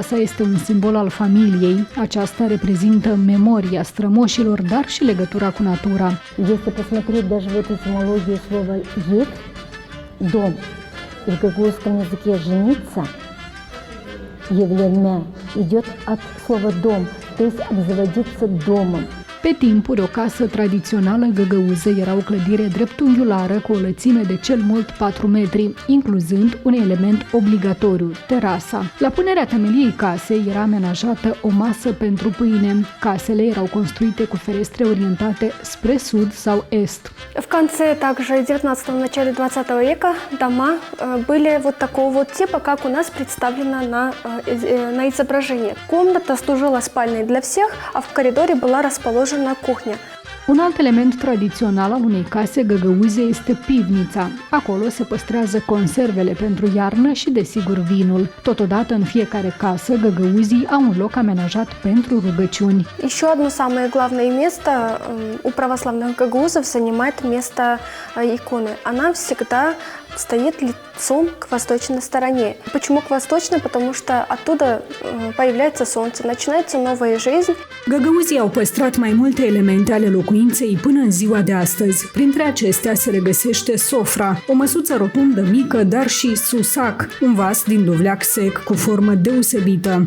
Casa este un simbol al familiei. Aceasta reprezintă memoria strămoșilor, dar și legătura cu natura. Если посмотреть даже в эту этимологию слова «ед», «дом», и в гагаузском языке «жениться», «евленме» идет от слова «дом», то есть обзаводиться домом. Pe timpuri, o casă tradițională găgăuză era o clădire dreptunghiulară cu o lățime de cel mult 4 metri, incluzând un element obligatoriu, terasa. La punerea temeliei casei era amenajată o masă pentru pâine. Casele erau construite cu ferestre orientate spre sud sau est. В конце также 19-го, начале 20 века дома были вот такого вот типа, как у нас представлено на изображении. Комната служила спальней для всех, а в коридоре была расположена кухня. Un alt element tradițional al unei case găgăuze este pivnița. Acolo se păstrează conservele pentru iarnă și, desigur, vinul. Totodată, în fiecare casă, găgăuzii au un loc amenajat pentru rugăciuni. Еще одно самое главное место у православных гагаузов занимает место иконы. Она всегда стоит лицом к восточной стороне. Почему к восточной? Потому что оттуда появляется солнце, начинается новая жизнь. Găgăuzii au păstrat mai multe elemente ale locuinței până în ziua de astăzi. Printre acestea se regăsește sofra, o măsuță rotundă mică, dar și susac, un vas din dovleac sec cu formă deosebită.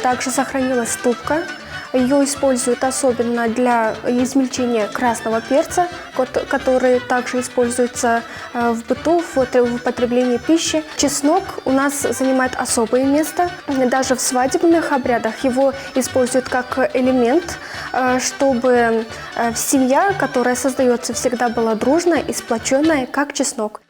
Также сохранилась ступка. Ее используют особенно для измельчения красного перца, который также используется в быту, в употреблении пищи. Чеснок у нас занимает особое место. Даже в свадебных обрядах его используют как элемент, чтобы семья, которая создается, всегда была дружная и сплоченная, как чеснок.